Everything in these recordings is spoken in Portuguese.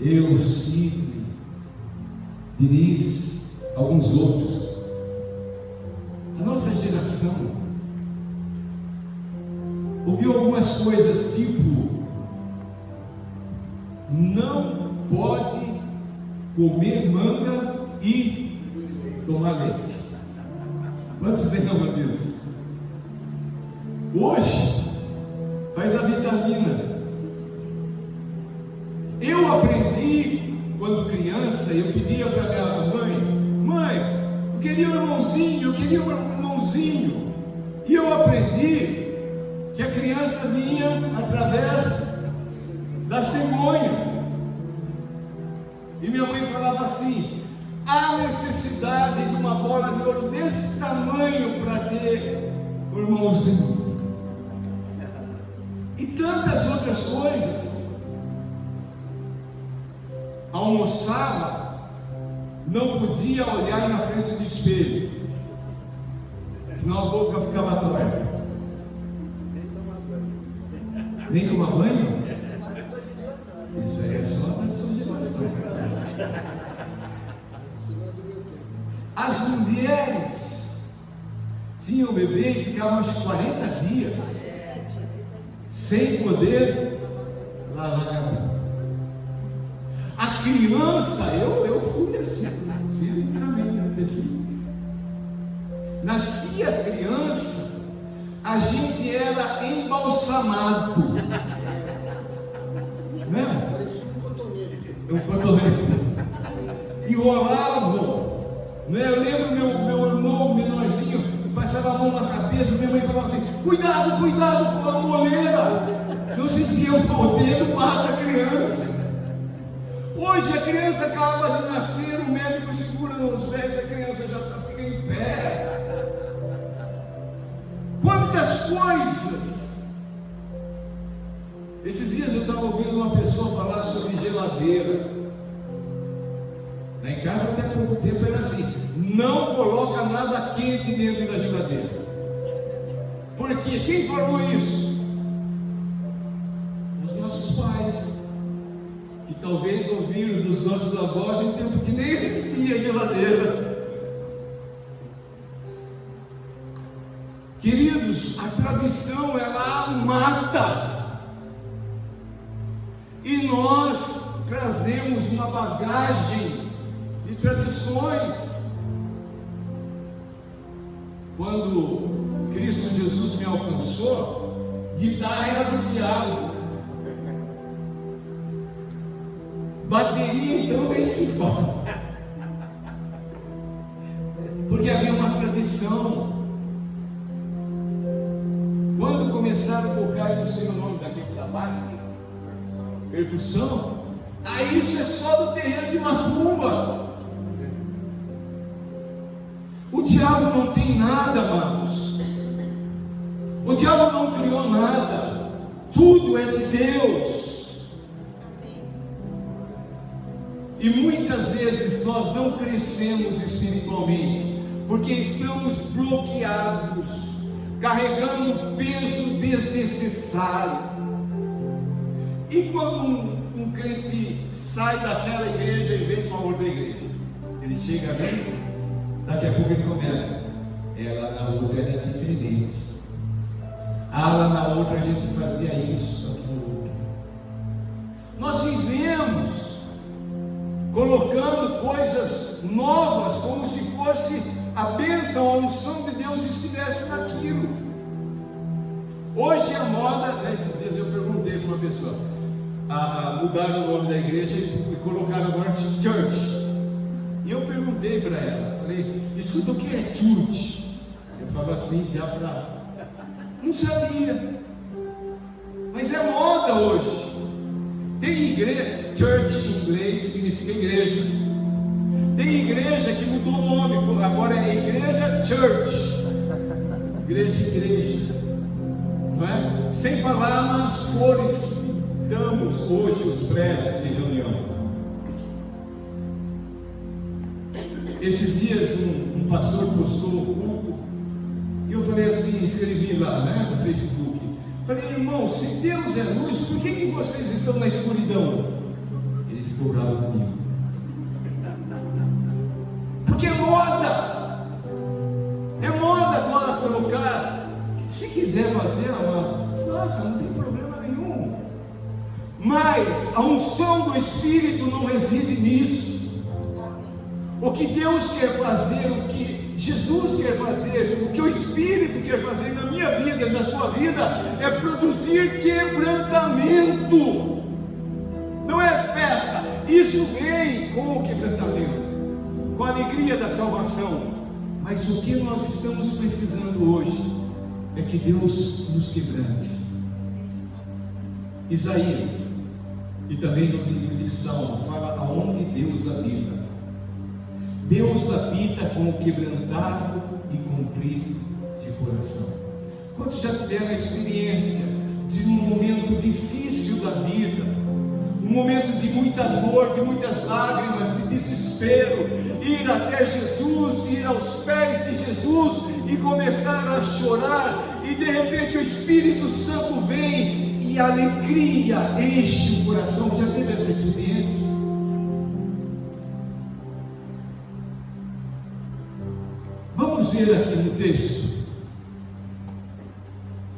Eu, Sidney, Denise, alguns outros, a nossa geração ouviu algumas coisas tipo: não pode comer manga e tomar leite. Quantos lembram disso? Hoje faz a vitamina. Eu aprendi quando criança, eu pedia para minha mãe, eu queria um irmãozinho, e eu aprendi que a criança vinha através da cegonha. E minha mãe falava assim: há necessidade de uma bola de ouro desse tamanho para ter um irmãozinho. E tantas outras coisas. Almoçava, não podia olhar na frente do espelho, senão a boca ficava torta. Nem tomar banho? Isso aí é só da sua geração. As mulheres tinham bebê e ficavam acho que 40 dias sem poder lavar a mão. A criança, eu fui assim, nascia a criança, a gente era embalsamado, né? Parecia um cotonete. Um cotonete. Enrolavam, né? Eu lembro meu irmão menorzinho, passava a mão na cabeça, minha mãe falava assim: cuidado com a moleira, se você enfia o dedo, mata a criança. Hoje a criança acaba de nascer, o médico segura nos pés, a criança já fica em pé. Quantas coisas! Esses dias eu estava ouvindo uma pessoa falar sobre geladeira. Lá em casa até pouco tempo era assim: não coloca nada quente dentro da geladeira. Por quê? Quem falou isso? Os nossos pais, que talvez ouviram dos nossos avós em tempo que nem existia geladeira. Queridos, a tradição ela mata, e nós trazemos uma bagagem de tradições. Quando Cristo Jesus me alcançou, guitarra era do diabo, bateria então nem se fala, porque havia uma tradição. Quando começaram a tocar, eu não sei o nome daquele trabalho, percussão, aí isso é só do terreiro de macumba. O diabo não tem nada, amados. O diabo não criou nada, tudo é de Deus. E muitas vezes nós não crescemos espiritualmente, porque estamos bloqueados, carregando peso desnecessário. E quando um crente sai daquela igreja e vem para outra igreja, ele chega ali, daqui a pouco ele começa: ela na outra era diferente, lá na outra a gente fazia isso, aquilo. Nós vivemos colocando coisas novas, como se fosse a bênção, a unção de Deus estivesse naquilo. Hoje a moda, esses dias eu perguntei para uma pessoa, mudaram o nome da igreja e colocaram agora church. E eu perguntei para ela, falei: escuta, o que é church? Eu falo assim, já para... Não sabia, mas é moda hoje. Tem igreja, church em inglês significa igreja. Tem igreja que mudou o nome, agora é igreja church, igreja, não é? Sem falar nas cores que pintamos hoje os prédios de reunião. Esses dias um pastor postou um culto, e eu falei assim, escrevi lá, né, no Facebook: Falei, irmão, se Deus é luz, por que vocês estão na escuridão? Ele ficou bravo comigo. Porque é moda agora colocar. Se quiser fazer, amado, faça, não tem problema nenhum. Mas a unção do Espírito não reside nisso. O que Deus quer fazer, o que Jesus quer fazer, o que o Espírito quer fazer na minha vida e na sua vida, é produzir quebrantamento. Não é festa, isso vem com o quebrantamento, com a alegria da salvação. Mas o que nós estamos precisando hoje é que Deus nos quebrante. Isaías, e também no livro de Salmo, fala aonde Deus habita. Deus habita com o quebrantado e contrito de coração. Quantos já tiveram a experiência de um momento difícil da vida, um momento de muita dor, de muitas lágrimas, de desespero, ir até Jesus, ir aos pés de Jesus e começar a chorar, e de repente o Espírito Santo vem e a alegria enche o coração? Já teve essa experiência? Vamos ver aqui no texto.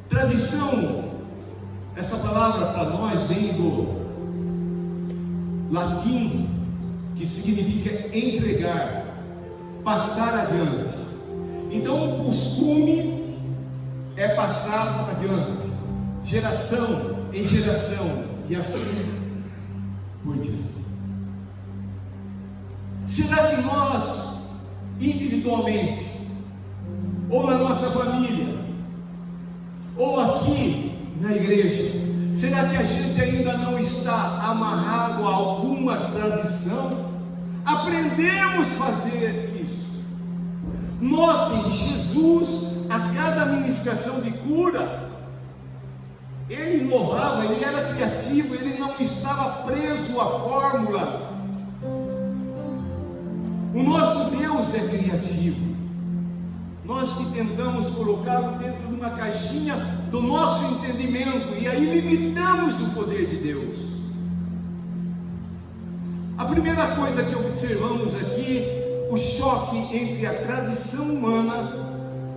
Tradição, essa palavra para nós vem do latim, que significa entregar, passar adiante. Então o costume é passado adiante, geração em geração, e assim por diante. Será que nós, individualmente, ou na nossa família, ou aqui na igreja, será que a gente ainda não está amarrado a alguma tradição? Aprendemos a fazer isso. Notem, Jesus, a cada ministração de cura, ele inovava, ele era criativo, ele não estava preso a fórmulas. O nosso Deus é criativo. Nós que tentamos colocá-lo dentro de uma caixinha do nosso entendimento, e aí limitamos o poder de Deus. A primeira coisa que observamos aqui, o choque entre a tradição humana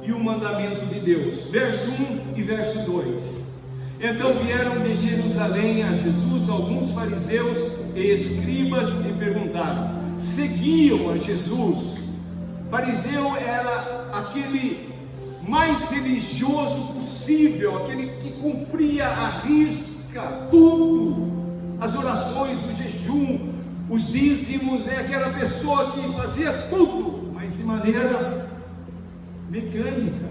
e o mandamento de Deus. Verso 1 e verso 2. Então vieram de Jerusalém a Jesus alguns fariseus e escribas e perguntaram. Seguiam a Jesus. Fariseu era aquele mais religioso possível, aquele que cumpria à risca tudo, as orações, o jejum, os dízimos. É aquela pessoa que fazia tudo, mas de maneira mecânica.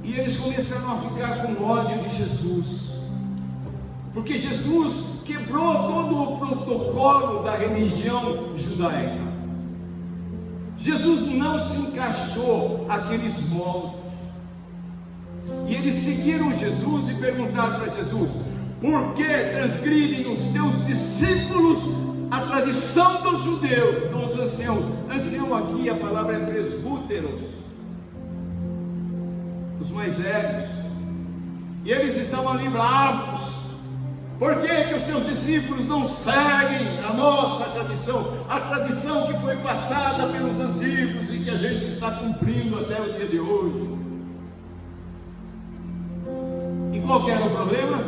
E eles começaram a ficar com ódio de Jesus, porque Jesus quebrou todo o protocolo da religião judaica. Jesus não se encaixou àqueles moldes. E eles seguiram Jesus e perguntaram para Jesus: por que transgridem os teus discípulos a tradição dos judeus, dos anciãos? Ancião aqui, a palavra é presbúteros, os mais velhos. E eles estavam ali bravos. Por que os seus discípulos não seguem a nossa tradição, a tradição que foi passada pelos antigos e que a gente está cumprindo até o dia de hoje? E qual que era o problema?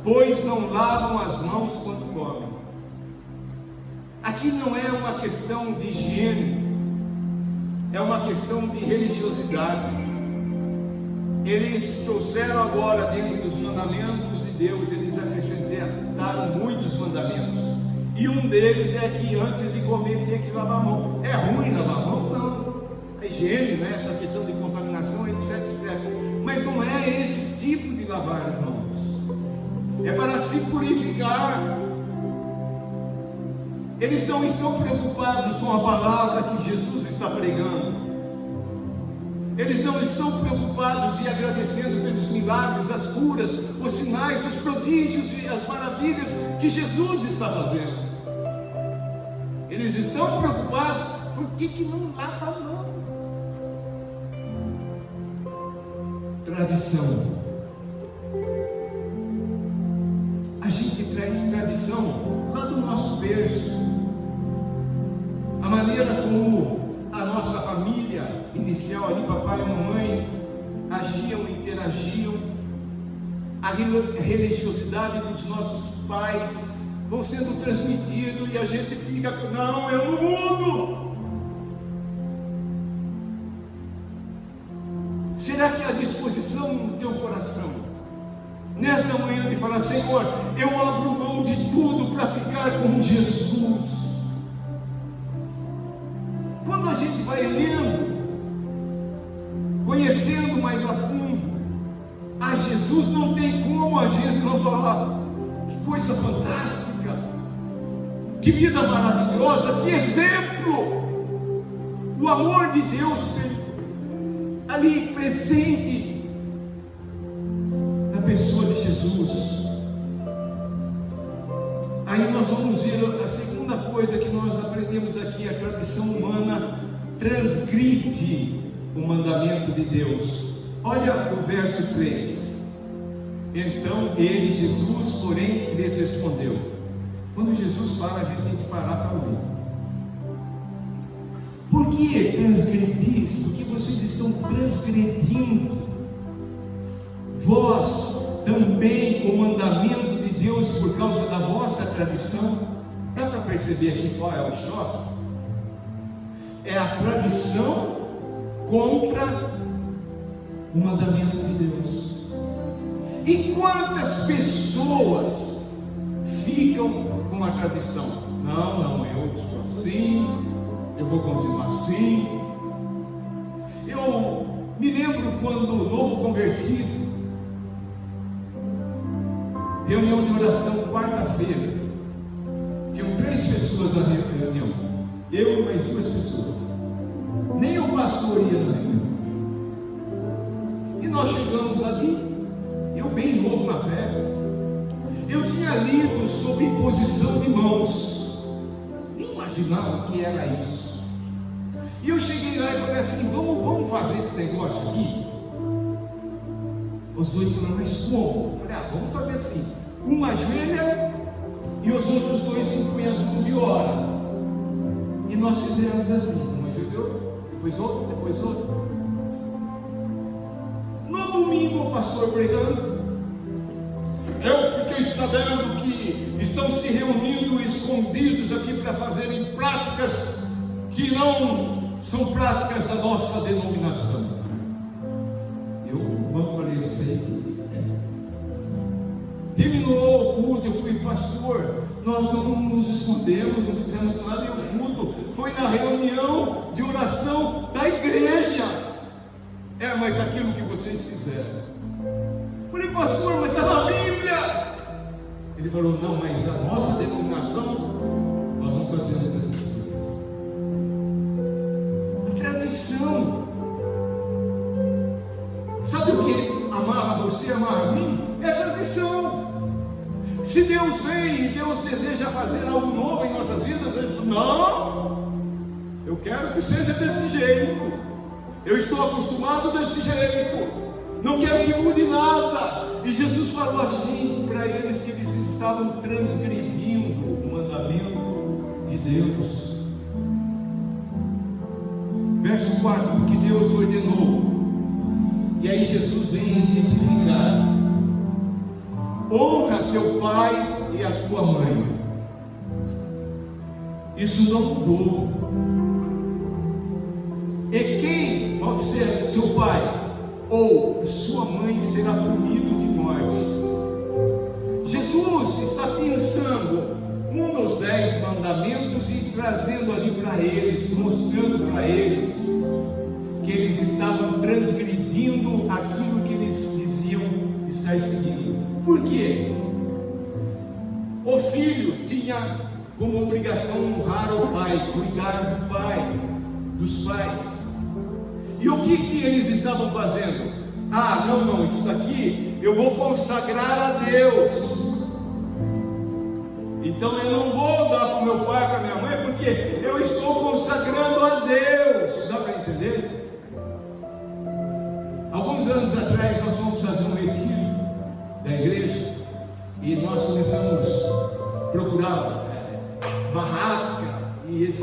Pois não lavam as mãos quando comem. Aqui não é uma questão de higiene, é uma questão de religiosidade. Eles trouxeram agora, dentro dos mandamentos de Deus, eles acrescentaram muitos mandamentos, e um deles é que antes de comer tinha que lavar a mão. É ruim lavar a mão? Não. A higiene, né? Essa questão de contaminação, etc, etc. Mas não é esse tipo de lavar as mãos. É para se purificar. Eles não estão preocupados com a palavra que Jesus está pregando. Eles não estão preocupados e agradecendo pelos milagres, as curas, os sinais, os prodígios e as maravilhas que Jesus está fazendo. Eles estão preocupados, por que não lava a mão? tradição. A gente traz tradição lá do nosso berço. A maneira como a nossa família inicial ali, papai e mamãe, agiam, interagiam, a religiosidade dos nossos pais vão sendo transmitidos e a gente fica, não, eu não mudo. Será que há disposição no teu coração, nessa manhã, de falar: Senhor, eu abro mão de tudo para ficar com Jesus? Quando a gente vai lendo, conhecendo mais a fundo a Jesus, não tem como a gente não falar: que coisa fantástica, que vida maravilhosa, que exemplo! O amor de Deus ali presente na pessoa de Jesus. Aí nós vamos ver a segunda coisa que nós aprendemos aqui: a tradição humana transgride o mandamento de Deus. Olha o verso 3. Então ele, Jesus, porém, lhes respondeu. Quando Jesus fala, a gente tem que parar para ouvir. Por que transgredis? Porque vocês estão transgredindo vós também o mandamento de Deus por causa da vossa tradição. Dá para perceber aqui qual é o choque? É a tradição contra o mandamento de Deus. E quantas pessoas ficam com a tradição? Não, eu sou assim, eu vou continuar assim. Eu me lembro quando novo convertido, reunião de oração quarta-feira, tinham 3 pessoas na reunião, eu e mais 2 pessoas, nem o pastor ia na reunião. E nós chegamos ali, eu bem novo na fé, eu tinha lido sobre imposição de mãos, nem imaginava o que era isso. E eu cheguei lá e falei assim: vamos fazer esse negócio aqui? Os 2 falaram: mas como? Eu falei: vamos fazer assim, um ajoelha e os outros 2 impõem as mãos e ora. E nós fizemos assim, um ajoelhou, depois outro. No domingo, o pastor pregando, eu fiquei sabendo que estão se reunindo escondidos aqui para fazerem práticas que não são práticas da nossa denominação. Eu falei: eu sei. Terminou o culto, eu falei: pastor, nós não nos escondemos, não fizemos nada. E o culto foi na reunião de oração da igreja. Mas aquilo que vocês fizeram. Eu falei: pastor, mas está na Bíblia. Ele falou: não, mas a nossa denominação, nós não fazemos essas coisas. A tradição. Sabe o que amarra você, amarra a mim? É a tradição. Se Deus vem e Deus deseja fazer algo novo em nossas vidas, Ele fala: não, eu quero que seja desse jeito, eu estou acostumado desse jeito, não quero que mude nada. E Jesus falou assim para eles, que eles estavam transgredindo o mandamento de Deus. Verso 4: porque Deus ordenou. E aí Jesus vem exemplificar: honra teu pai e a tua mãe. Isso não mudou. E quem maldizer seu pai ou sua mãe será punido de morte. Jesus está pensando um dos 10 mandamentos e trazendo ali para eles, mostrando para eles que eles estavam transgredindo aquilo que eles diziam estar seguindo. Por quê? O filho tinha como obrigação honrar o pai, cuidar do pai, dos pais. E o que eles estavam fazendo? Não, isso daqui eu vou consagrar a Deus. Então eu não vou dar para o meu pai, para a minha mãe, porque eu estou consagrando a Deus. Dá para entender? Alguns anos atrás nós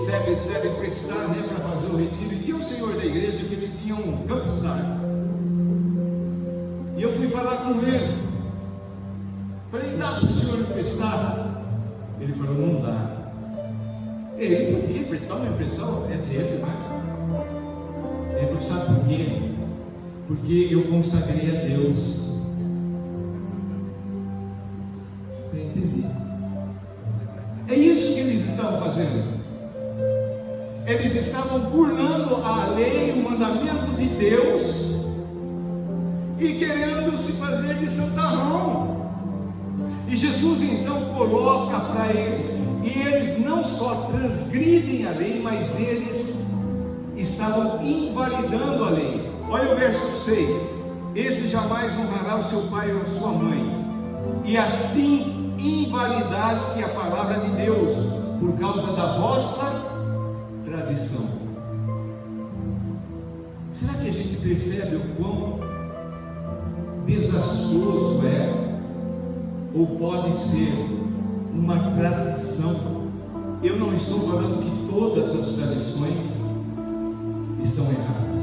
recebe emprestado, né, para fazer o retiro. E tinha um senhor da igreja que ele tinha um Campstar. E eu fui falar com ele. Falei, dá para o senhor emprestar? Ele falou, não dá. Ele podia emprestar, não emprestar, é dele, né? Ele falou, sabe por quê? Porque eu consagrei a Deus. Eu entendi. É isso que eles estavam fazendo. Eles estavam burlando a lei, o mandamento de Deus, e querendo se fazer de santarrão. E Jesus então coloca para eles, e eles não só transgridem a lei, mas eles estavam invalidando a lei. Olha o verso 6: esse jamais honrará o seu pai ou a sua mãe, e assim invalidaste a palavra de Deus por causa da vossa tradição. Será que a gente percebe o quão desastroso é, ou pode ser, uma tradição? Eu não estou falando que todas as tradições estão erradas,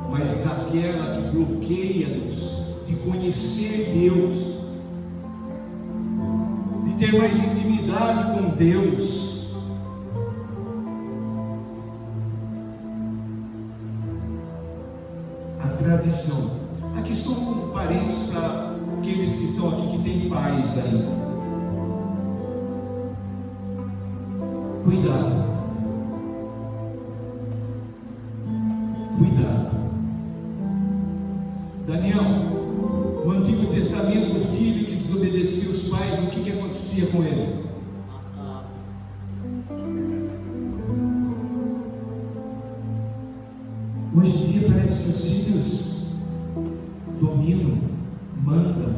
mas aquela que bloqueia-nos de conhecer Deus, de ter mais intimidade com Deus. A tradição. Aqui são parentes para aqueles que estão aqui que têm pais ainda. Cuidado. Cuidado. Daniel, no Antigo Testamento, o filho que desobedecia os pais, o que acontecia com eles? Hoje em dia parece que os filhos dominam, mandam.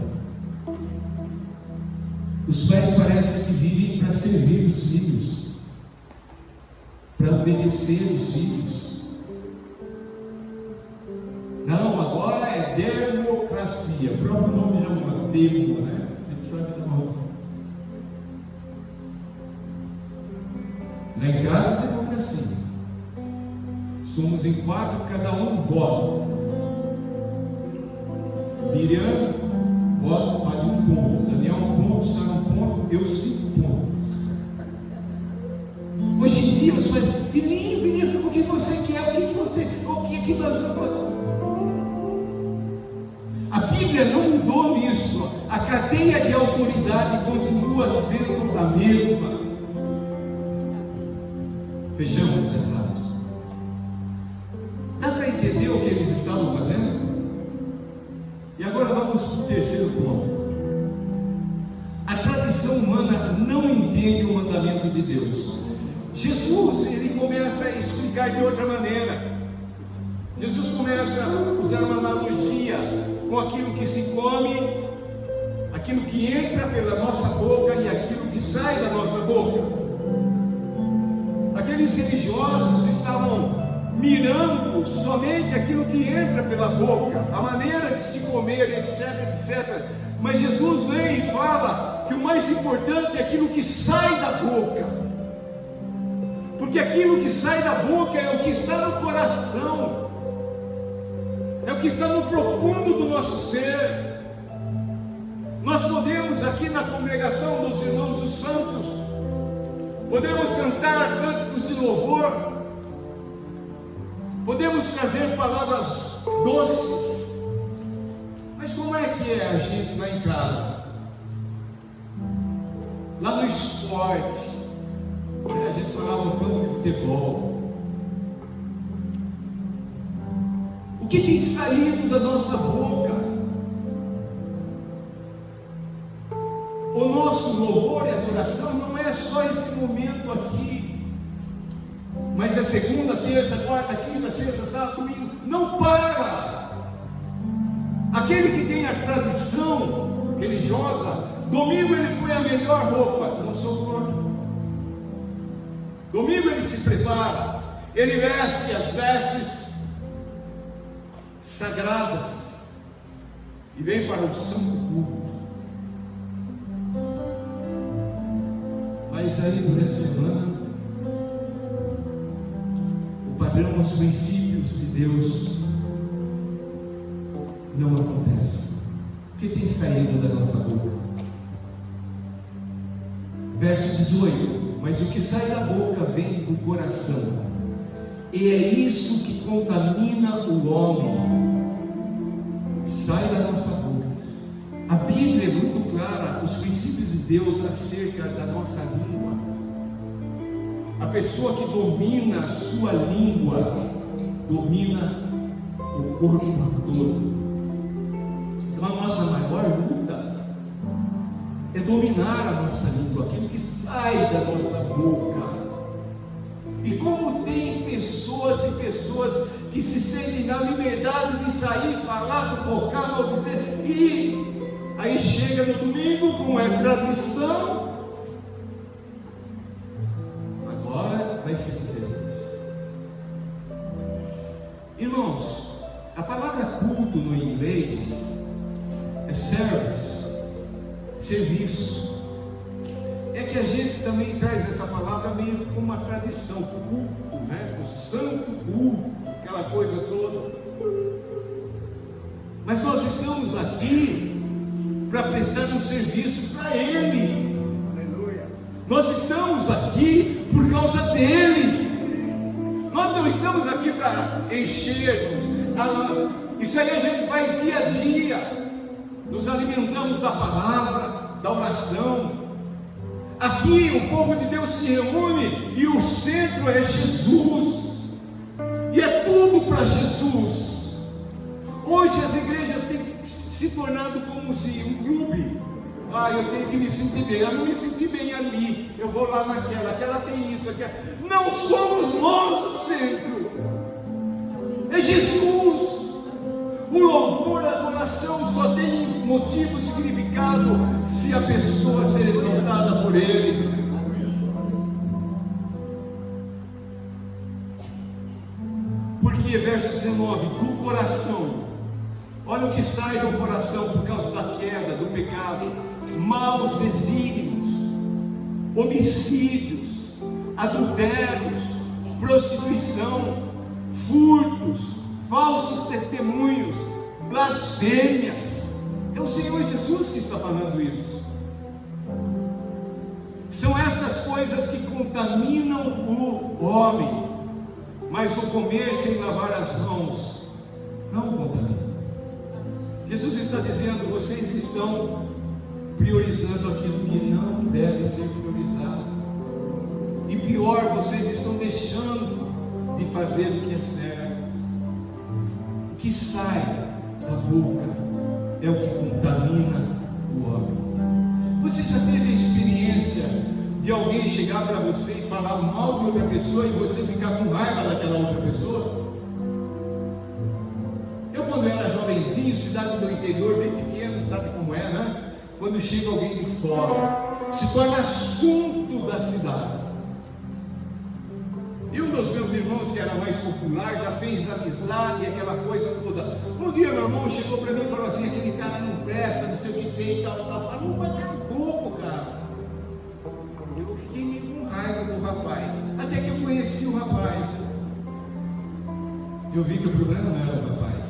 Os pais parecem que vivem para servir os filhos, para obedecer os filhos. Não, agora é democracia. O próprio nome já é uma demo, né? A gente sabe da roupa. Lá em casa é democracia. Somos em 4, cada um vota. Miriam vota, vale 1 ponto. Daniel 1 ponto, Sara 1 ponto, eu 5 pontos. Hoje em dia, os pais, filhinho, o que você quer? O que nós vamos fazer? A Bíblia não mudou nisso. A cadeia de autoridade continua sendo a mesma. Fechamos essa aspas. Dá para entender o que eles estavam fazendo? E agora vamos para o terceiro ponto. A tradição humana não entende o mandamento de Deus. Jesus, ele começa a explicar de outra maneira. Jesus começa a usar uma analogia com aquilo que se come, aquilo que entra pela nossa boca e aquilo que sai da nossa boca. Aqueles religiosos estavam mirando somente aquilo que entra pela boca, a maneira de se comer, etc, etc. Mas Jesus vem e fala que o mais importante é aquilo que sai da boca, porque aquilo que sai da boca é o que está no coração, é o que está no profundo do nosso ser. Nós podemos aqui na congregação dos irmãos dos santos, podemos cantar cânticos de louvor, podemos trazer palavras doces, mas como é que é a gente lá em casa? Lá no esporte, a gente falava um campo de futebol. O que tem saído da nossa boca? O nosso louvor e adoração não é só esse momento aqui, mas é segunda, terça, quarta, quinta, sexta, sábado, domingo. Não para. Aquele que tem a tradição religiosa, domingo ele põe a melhor roupa, não sou contra. Domingo ele se prepara, ele veste as vestes sagradas e vem para o santo culto. Mas aí durante a semana padrão, os princípios de Deus não acontecem. O que tem saído da nossa boca? Verso 18: mas o que sai da boca vem do coração, e é isso que contamina o homem. Sai da nossa boca. A Bíblia é muito clara, os princípios de Deus acerca da nossa língua. A pessoa que domina a sua língua, domina o corpo todo. Então a nossa maior luta é dominar a nossa língua, aquilo que sai da nossa boca. E como tem pessoas e pessoas que se sentem na liberdade de sair, falar, fofocar, maldizer, e aí chega no domingo, como é tradição, agora vai ser diferente. Irmãos, a palavra culto no inglês é service, serviço. É que a gente também traz essa palavra meio como uma tradição, culto, né? O santo culto, aquela coisa toda. Mas nós estamos aqui para prestar um serviço para Ele. Aleluia. Nós estamos aqui por causa dEle. Nós não estamos aqui para enchermos. Isso aí a gente faz dia a dia. Nos alimentamos da palavra, da oração. Aqui o povo de Deus se reúne e o centro é Jesus. E é tudo para Jesus. Hoje as igrejas têm se tornado como se um clube. Eu tenho que me sentir bem. Eu não me senti bem ali, eu vou lá aquela tem isso, aquela. Não somos nós o centro, é Jesus. O louvor, a adoração só tem motivo, significado se a pessoa ser exaltada por Ele. Porque verso 19, do coração, olha o que sai do coração por causa da queda, do pecado: maus desígnios, homicídios, adultérios, prostituição, furtos, falsos testemunhos, blasfêmias. É o Senhor Jesus que está falando isso. São essas coisas que contaminam o homem. Mas o comer sem lavar as mãos não contamina. Jesus está dizendo: vocês estão priorizando aquilo que não deve ser priorizado. E pior, vocês estão deixando de fazer o que é certo. O que sai da boca é o que contamina o homem. Você já teve a experiência de alguém chegar para você e falar mal de outra pessoa e você ficar com raiva daquela outra pessoa? Eu, quando era jovenzinho, cidade do interior, bem pequeno, sabe como é, né? Quando chega alguém de fora, se torna assunto da cidade. E um dos meus irmãos, que era mais popular, já fez amizade, aquela coisa toda. Um dia meu irmão chegou para mim e falou assim: aquele cara não presta, não sei o que tem, tal. Falou: mas tá bobo, cara. Eu fiquei meio com raiva do rapaz, até que eu conheci o rapaz. Eu vi que o problema não era o rapaz,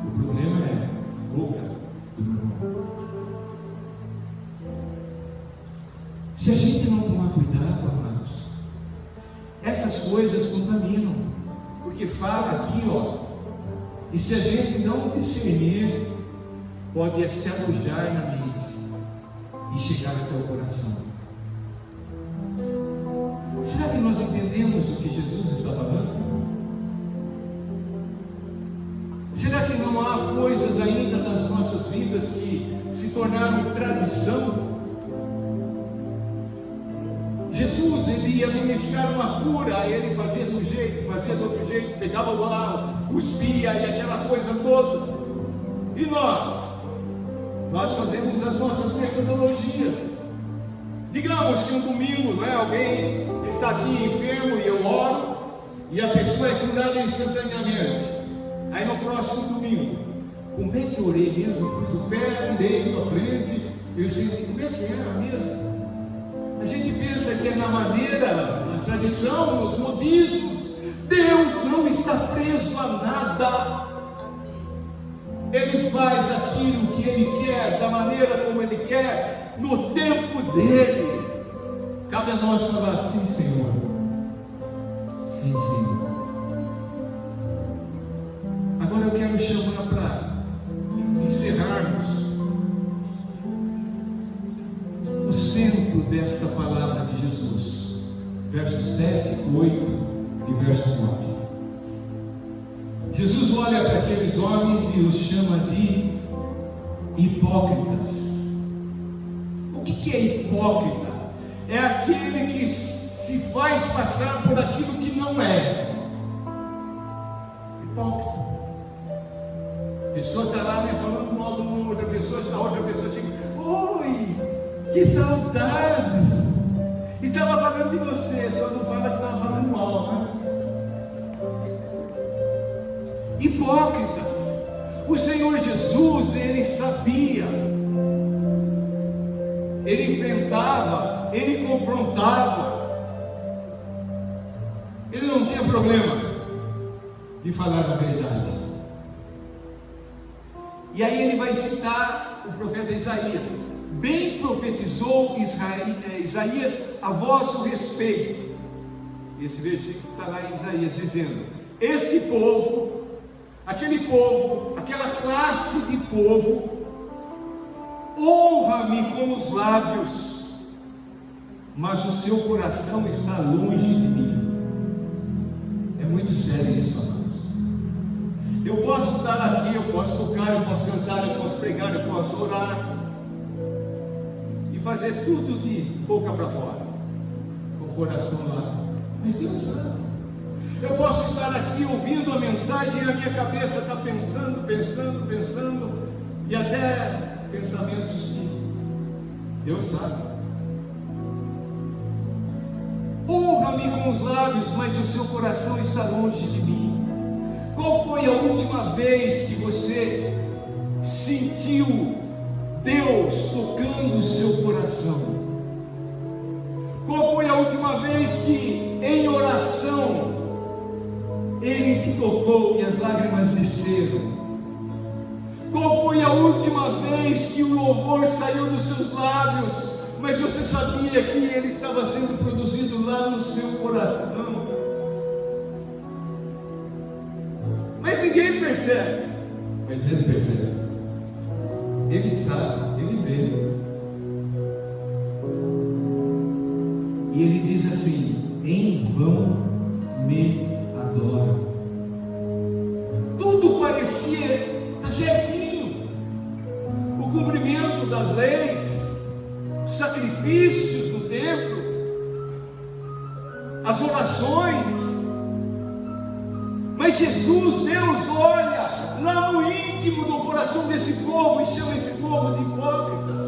o problema é a boca do irmão. Se a gente não tomar cuidado, amados, essas coisas contaminam, porque fala aqui, e se a gente não discernir, pode se alojar na mente e chegar até o coração. Será que nós entendemos o que Jesus está falando? Será que não há coisas ainda nas nossas vidas que se tornaram tradição? Jesus, ele ia ministrar uma cura, ele fazia de um jeito, fazia de outro jeito, pegava o lá, cuspia e aquela coisa toda. E nós fazemos as nossas metodologias. Digamos que um domingo, não é? Alguém está aqui enfermo e eu oro, e a pessoa é curada instantaneamente. Aí no próximo domingo, como é que eu orei mesmo? Pus o pé direito à frente, eu sei como é que era mesmo. A gente pensa que é na maneira tradição, nos modismos. Deus não está preso a nada. Ele faz aquilo que Ele quer, da maneira como Ele quer, no tempo dEle. Cabe a nós falar: sim, Senhor. Sim, Senhor. Agora eu quero chamar para encerrarmos o centro desta palavra de Jesus. Versos 7, 8 e verso 9. Jesus olha para aqueles homens e os chama de hipócritas. O que é hipócrita? É aquele que se faz passar por aquilo que não é. Hipócrita. A pessoa está lá, né, falando mal de uma outra pessoa, a outra pessoa chega: oi, que saudades! Estava falando de você, só não fala que estava falando mal, né? Hipócritas. O Senhor Jesus, Ele sabia, Ele enfrentava, Ele confrontava, Ele não tinha problema de falar a verdade. E aí Ele vai citar o profeta Isaías: bem profetizou Isaías a vosso respeito. Esse versículo está lá em Isaías, dizendo: este povo, aquele povo, aquela classe de povo, honra-me com os lábios, mas o seu coração está longe de mim. É muito sério isso, amados. Eu posso estar aqui, eu posso tocar, eu posso cantar, eu posso pregar, eu posso orar e fazer tudo de boca para fora, com o coração lá, mas Deus sabe. Eu posso estar aqui ouvindo a mensagem e a minha cabeça está pensando, e até pensamentos que Deus sabe. Honra-me com os lábios, mas o seu coração está longe de mim. Qual foi a última vez que você sentiu Deus tocando o seu coração? Qual foi a última vez que em oração Ele te tocou e as lágrimas desceram? Qual foi a última vez que o louvor saiu dos seus lábios, mas você sabia que ele estava sendo produzido lá no seu coração? Mas ninguém percebe. Mas ele percebe. Ele sabe, ele vê. E ele diz assim: em vão me adoram. Tudo parecia estar certinho. O cumprimento das leis, os sacrifícios no templo, as orações. Mas Jesus, Deus, olha lá no íntimo do coração desse povo e chama esse povo de hipócritas.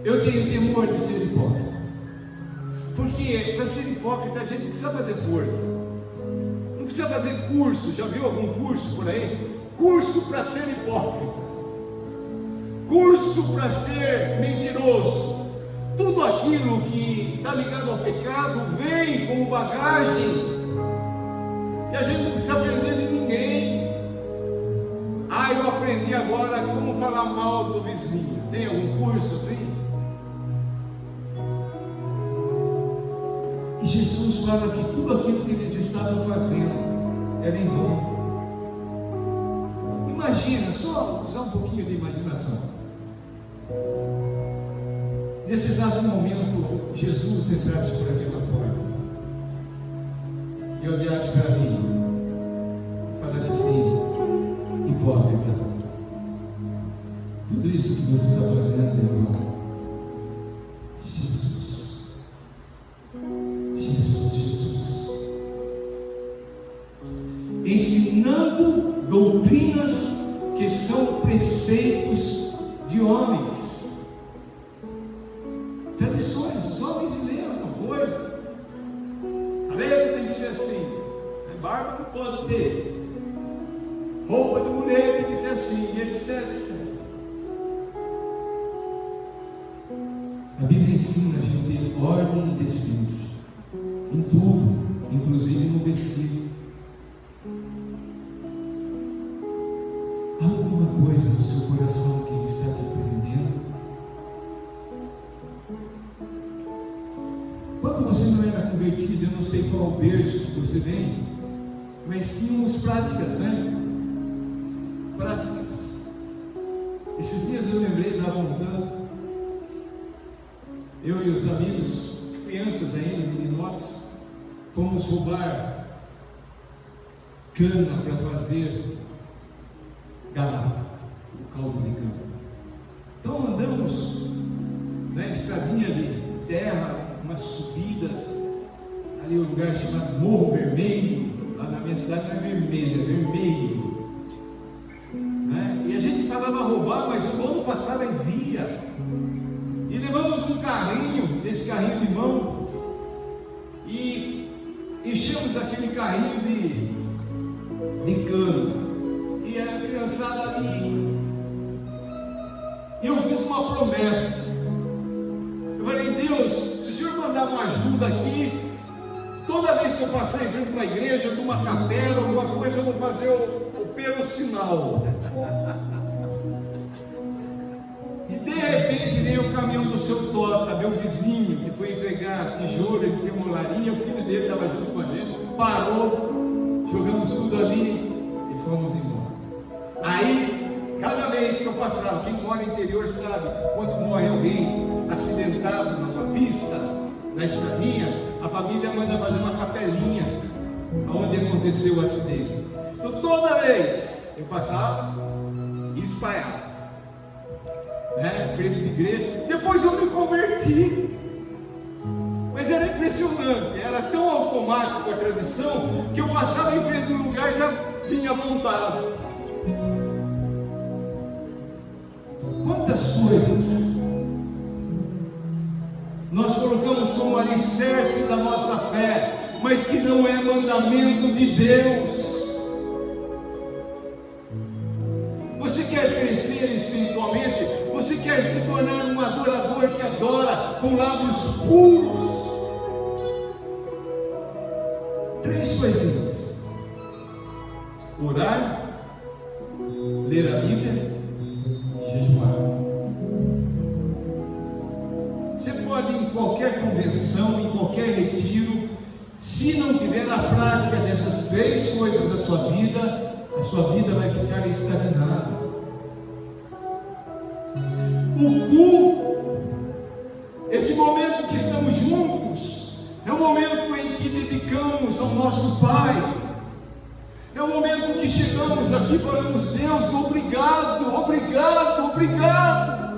Eu tenho temor de ser hipócrita, porque para ser hipócrita a gente não precisa fazer força, não precisa fazer curso. Já viu algum curso por aí? Curso para ser hipócrita, curso para ser mentiroso. Tudo aquilo que está ligado ao pecado vem como bagagem, e a gente não precisa aprender de ninguém. Eu aprendi agora como falar mal do vizinho. Tem algum curso assim? E Jesus fala que tudo aquilo que eles estavam fazendo era em vão. Imagina, só usar um pouquinho de imaginação. Nesse exato momento, Jesus entrasse por aquela porta e olhasse para mim e falasse assim: hipócrita, tudo isso que você está fazendo, irmão, Jesus, ensinando doutrinas que são preceitos de homens, tradições. Os homens inventam coisas. Cabelo tem que ser assim, barba não pode ter, roupa de mulher tem que ser assim, etc. A Bíblia ensina a gente ter ordem e decência. Há alguma coisa no seu coração que está te prendendo? Quando você não era convertido, eu não sei qual berço que você vem, mas tínhamos práticas, né? Práticas. Esses dias eu lembrei, estava montando, eu e os amigos, crianças ainda, meninotes, fomos roubar cana para fazer galá, o caldo de cana. Então andamos na estradinha de terra, umas subidas, ali um lugar chamado Morro Vermelho, lá na minha cidade não é vermelho, é vermelho. Né? E a gente falava roubar, mas o dono passava e via. E levamos um carrinho, esse carrinho de mão, e enchemos aquele carrinho de cana. E a criançada ali. E eu fiz uma promessa. Eu falei, Deus, se o Senhor mandar uma ajuda aqui, toda vez que eu passar em frente de uma igreja, de uma capela, alguma coisa, eu vou fazer o pelo sinal. E de repente veio o caminhão do seu Tota, meu vizinho, que foi entregar tijolo, ele tem uma olaria, o filho dele estava junto com a gente, parou, jogamos tudo ali e fomos embora. Aí, cada vez que eu passava, quem mora no interior sabe, quando morre alguém acidentado numa pista, na estradinha, a família manda fazer uma capelinha onde aconteceu o acidente. Então toda vez eu passava e espalhava, né, frente de igreja. Depois eu me converti, mas era impressionante, era tão automático a tradição que eu passava em frente do lugar e já vinha vontade. Quantas coisas nós colocamos como alicerce da nossa fé, mas que não é mandamento de Deus. Você quer crescer espiritualmente? Você quer se tornar um adorador que adora com lábios puros? 3 coisinhas: orar, ler a Bíblia e jejuar. Você pode ir em qualquer convenção, em qualquer retiro, se não tiver a prática dessas 3 coisas na sua vida, a sua vida vai ficar estagnada. O culto, esse momento que estamos juntos, é um momento em que dedicamos ao nosso Pai. É o momento que chegamos aqui e falamos: Deus, obrigado, obrigado, obrigado.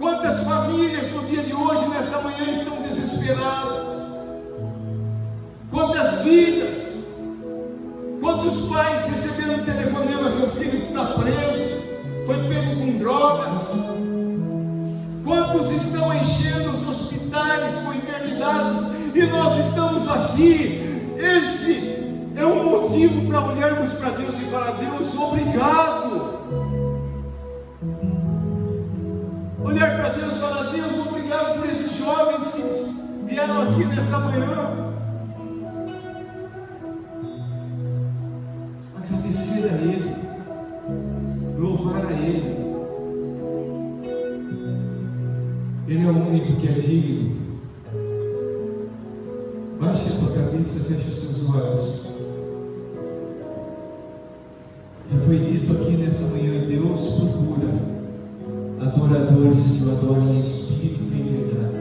Quantas famílias no dia de hoje, nesta manhã, estão desesperadas? Quantas vidas? Quantos pais receberam um telefonema: seu filho está preso, foi pego com drogas? Quantos estão enchendo os hospitais com enfermidades e nós estamos aqui? Esse é um motivo para olharmos para Deus e falar: Deus, obrigado. Olhar para Deus e falar: Deus, obrigado por esses jovens que vieram aqui nesta manhã. Agradecer a Ele, louvar a Ele. Ele é o único que é digno. Baixe a tua cabeça, feche os seus olhos. Já foi dito aqui nessa manhã: Deus procura adoradores que o adorem em espírito e em verdade.